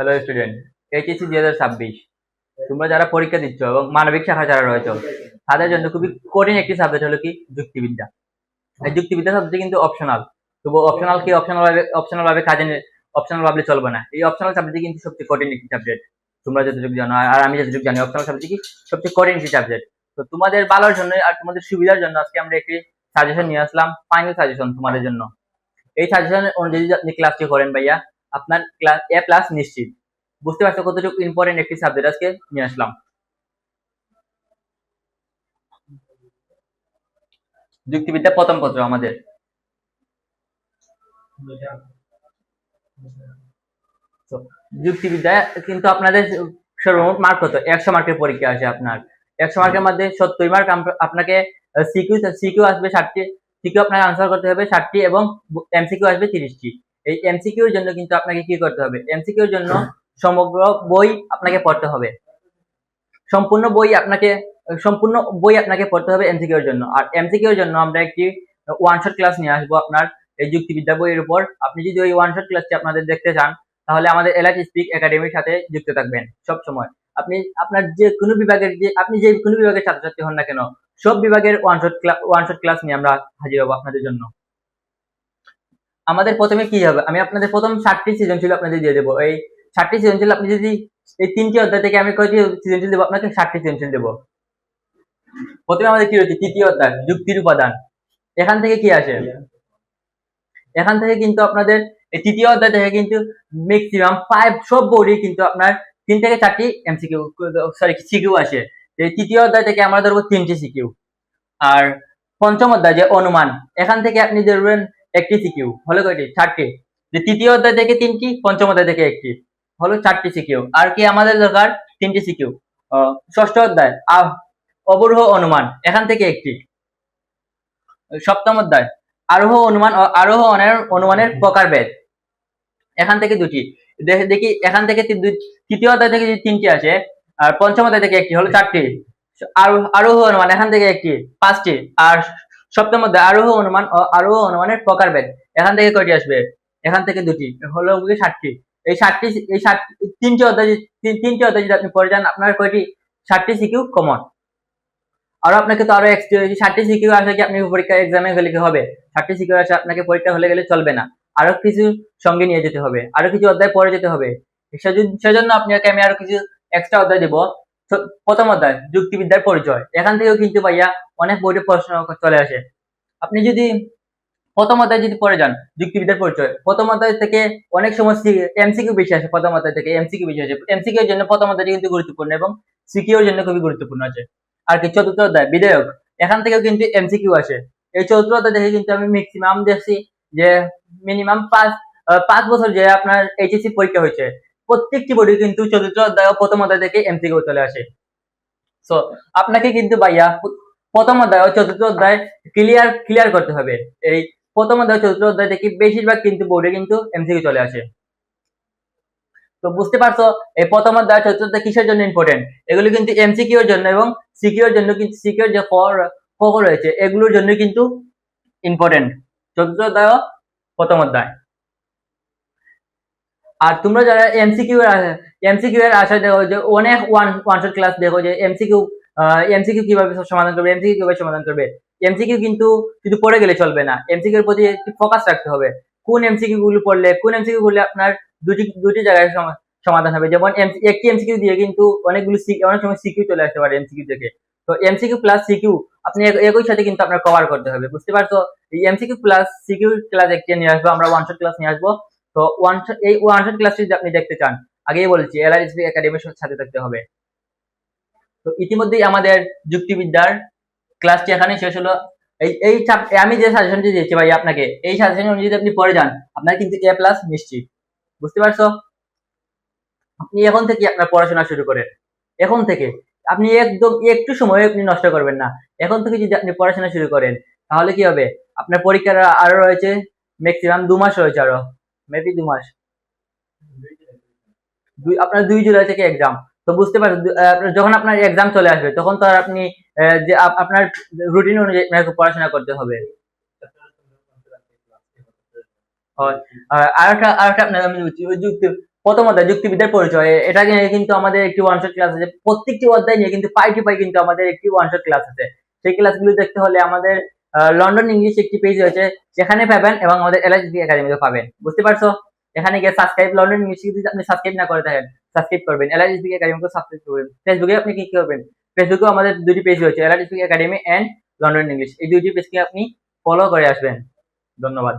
Hello student, HSC 2026 তোমরা যারা পরীক্ষা দিচ্ছ এবং মানবিক শাখা যারা রয়েছে তাদের জন্য খুবই কঠিন একটি সাবজেক্ট হলো কি যুক্তিবিদ্যা। এই যুক্তিবিদ্যা সাবজেক্ট কিন্তু অপশনাল, তবু অপশনাল ভাবে কাজে অপশনাল ভাবলে চলবে না। এই অপশনাল সাবজেক্ট কিন্তু সবচেয়ে কঠিন একটি সাবজেক্ট, তোমরা যতটুকু জানো আর আমি যতটুকু জানি অপশনাল সাবজেক্ট কি সবচেয়ে কঠিন একটি সাবজেক্ট। তো তোমাদের ভালোর জন্য আর তোমাদের সুবিধার জন্য আজকে আমরা একটি সাজেশন নিয়ে আসলাম, ফাইনাল সাজেশন তোমাদের জন্য। এই সাজেশন অনুযায়ী যদি আপনি ক্লাসটি করেন ভাইয়া, আপনার ক্লাস A+ নিশ্চিত। বুঝতে পারছো কতটুকু ইম্পর্টেন্ট একটি সাবজেক্ট আজকে নিয়ে আসলাম। যুক্তিবিদ্যা প্রথম পত্র আমাদের। যুক্তিবিদ্যা কিন্তু আপনাদের সর্বমোট মার্ক কত? 100 মার্কের পরীক্ষা আসে আপনার। 100 মার্কের মধ্যে 70 মার্ক আপনাকে সিকিউ আসবে 60টি, সিকিউ আপনাকে আনসার করতে হবে 60টি এবং এমসিকিউ আসবে 30টি। এই এমসিকিউর জন্য কিন্তু আপনাকে কি করতে হবে? এমসিকিউর জন্য সমগ্র বই আপনাকে পড়তে হবে। সম্পূর্ণ বই আপনাকে পড়তে হবে এমসিকিউর জন্য। আর এমসিকিউর জন্য আমরা একটি ওয়ান শট ক্লাস নিয়ে আসবো আপনার এই যুক্তিবিদ্যা বইয়ের উপর। আপনি যদি ওই ওয়ান শট ক্লাসটি আপনাদের দেখতে চান তাহলে আমাদের এলাইট স্পিক একাডেমির সাথে যুক্ত থাকবেন সব সময়। আপনি আপনার যে কোনো বিভাগের ছাত্রছাত্রী হন না কেন, সব বিভাগের ওয়ান শট ক্লাস নিয়ে আমরা হাজির হবো আপনাদের জন্য। আমাদের প্রথমে কি হবে, আমি আপনাদের প্রথম 60টি সৃজনশীল আপনাদের দিয়ে দেবো। এই 60টি সৃজনশীল আপনি যদি এই 3টি অধ্যায় থেকে আমি কয়টি সৃজনশীল দেবো? আপনাকে 60টি সৃজনশীল দেবো। প্রথমে আমাদের কি রয়েছে? তৃতীয় অধ্যায় যুক্তির উপাদান। এখান থেকে কি আসে? এখান থেকে কিন্তু আপনাদের এই তৃতীয় অধ্যায় থেকে কিন্তু ম্যাক্সিমাম 5 সব বোর্ডে কিন্তু আপনার 3 থেকে 4টি সিকিউ আসে। এই তৃতীয় অধ্যায় থেকে আমরা ধরবো 3টি সিকিউ। আর পঞ্চম অধ্যায় যে অনুমান, এখান থেকে আপনি ধরবেন একটি সিকিউ, হলো কয়টি? 4টি। যে তৃতীয় অধ্যায় থেকে 3টি, পঞ্চম অধ্যায় থেকে একটি, হলো 4টি সিকিউ। আর কি আমাদের দরকার? 3টি সিকিউ। ষষ্ঠ অধ্যায় অবরোহ অনুমান, এখান থেকে একটি। সপ্তম অধ্যায় আরোহ অনুমানের প্রকারভেদ, এখান থেকে 2টি। দেখি এখান থেকে তৃতীয় অধ্যায় থেকে যদি 3টি আসে আর পঞ্চম অধ্যায় থেকে একটি, হলো 4টি। আরোহ অনুমান, এখান থেকে একটি, 5টি। আর সপ্তম অধ্যায় আরোহ অনুমানের প্রকারভেদ, এখান থেকে কয়টি আসবে? এখান থেকে 2টি, হলো 7টি। এই 3টি অধ্যায় যদি আপনি পড়ে যান আপনার কয়টি? 7টি সিকিউ কমন। আরো আপনাকে তো আরো 60টি সিকিউ আসে কি আপনি পরীক্ষা এক্সামে গেলে কি হবে? 60টি সিকিউ আসে আপনাকে পরীক্ষা হলে গেলে চলবে না, আরো কিছু সঙ্গে নিয়ে যেতে হবে, আরো কিছু অধ্যায় পড়ে যেতে হবে। সেজন্য আপনাকে আমি আরো কিছু এক্সট্রা অধ্যায় দেব। প্রথম অধ্যায় যুক্তিবিদ্যার পরিচয়, এখান থেকেও কিন্তু ভাইয়া অনেক বইতে প্রশ্ন চলে আসে। আপনি যদি প্রথম অধ্যায় যদি পড়ে যান যুক্তিবিদ্যার পরিচয়, প্রথম অধ্যায় থেকে অনেক সময় এমসিকিউ বেশি আসে। প্রথম অধ্যায় থেকে এমসিকিউ বেশি আসে। এমসিকিউ এর জন্য প্রথম অধ্যায়টি কিন্তু গুরুত্বপূর্ণ এবং সিকিউ এর জন্য খুবই গুরুত্বপূর্ণ আছে। আর কি চতুর্থ অধ্যায় বিধায়ক, এখান থেকেও কিন্তু এমসিকিউ আসে। এই চতুর্থ অধ্যায় থেকে কিন্তু আমি ম্যাক্সিমাম দেখছি যে মিনিমাম 5 বছর যে আপনার এইচএসসি পরীক্ষা হয়েছে প্রত্যেকটি বোর্ডে কিন্তু চতুর্থ অধ্যায় ও প্রথম অধ্যায় থেকে এমসিকিউ চলে আসে। সো আপনাকে কিন্তু ভাইয়া প্রথম অধ্যায় ও চতুর্থ অধ্যায় ক্লিয়ার করতে হবে। এই প্রথম অধ্যায় চতুর্থ অধ্যায় থেকে বেশিরভাগ কিন্তু বোর্ডে কিন্তু এমসিকিউ চলে আসে। তো বুঝতে পারছো এই প্রথম অধ্যায় চতুর্থ অধ্যায় কিসের জন্য ইম্পর্টেন্ট? এগুলো কিন্তু এমসিকিউ এর জন্য এবং সিকিউ এর জন্য, কিন্তু সিকিউ এর যে ক রয়েছে এগুলোর জন্য কিন্তু ইম্পর্টেন্ট চতুর্থ অধ্যায় ও প্রথম অধ্যায়। আর তোমরা যারা এমসিকিউ এর আশায় দেখো যে অনেক ওয়ান শট ক্লাস দেখো যে এমসিকিউ কিভাবে সমাধান করবে, এমসিকিউ কিন্তু শুধু পড়ে গেলে চলবে না, এমসিকিউ এর প্রতি একটু ফোকাস রাখতে হবে। কোন এমসিকিউ গুলো পড়লে আপনার দুটি জায়গায় সমাধান হবে। যেমন একটি এমসিকিউ দিয়ে কিন্তু অনেক সময় সিকিউ চলে আসতে পারে এমসিকিউ থেকে। তো এমসিকিউ প্লাস সিকিউ আপনি একই সাথে কিন্তু আপনার কভার করতে হবে। বুঝতে পারছো? এই এমসিকিউ প্লাস সিকিউ ক্লাস একটি নিয়ে আসবো, আমরা ওয়ান শট ক্লাস নিয়ে আসবো। তো এই ওয়ান শট ক্লাসটি যদি আপনি দেখতে চান, আগেই বলেছি এলাইট স্পিক একাডেমির সাথে থাকতে হবে। তো ইতিমধ্যেই আমাদের যুক্তিবিদ্যার ক্লাসটি এখানে শেষ হলো। আমি যে সাজেশনটি দিয়েছি ভাই আপনাকে, এই সাজেশন অনুযায়ী আপনি পড়ে যান আপনার কিন্তু A+ নিশ্চিত। বুঝতে পারছো? আপনি এখন থেকে আপনার পড়াশোনা শুরু করেন। এখন থেকে আপনি একদম একটু সময় আপনি নষ্ট করবেন না। এখন থেকে যদি আপনি পড়াশোনা শুরু করেন তাহলে কি হবে? আপনার পরীক্ষার আরো রয়েছে ম্যাক্সিমাম 2 মাস রয়েছে, আরো মেবি 2 মাস। আপনার 2 জুলাই থেকে এক্সাম। তো বুঝতে পারছেন যখন আপনার এক্সাম চলে আসবে তখন তো আর আপনি যে আপনার রুটিন অনুযায়ী পড়াশোনা করতে হবে। আরেকটা আপনার আমি প্রথম অধ্যায় যুক্তিবিদ্যার পরিচয়, এটা নিয়ে কিন্তু আমাদের একটি ওয়ান শট ক্লাস আছে। প্রত্যেকটি অধ্যায় নিয়ে কিন্তু পাই টু পাই কিন্তু আমাদের একটি ওয়ান শট ক্লাস আছে। সেই ক্লাসগুলো দেখতে হলে আমাদের লন্ডন ইংলিশ একটি পেজ রয়েছে, সেখানে পাবেন এবং আমাদের এলএসবি একাডেমিতে পাবেন। বুঝতে পারছো? এখানে গিয়ে সাবস্ক্রাইব, লন্ডন ইংলিশ যদি আপনি সাবস্ক্রাইব না করে থাকেন সাবস্ক্রাইব করবেন, এলএসবি একাডেমিকে সাবস্ক্রাইব করবেন। ফেসবুকে আপনি কি করবেন, ফেসবুকেও আমাদের দুটি পেজ রয়েছে, LSB academy and London English. এই দুটি পেজকে আপনি ফলো করে আসবেন। ধন্যবাদ।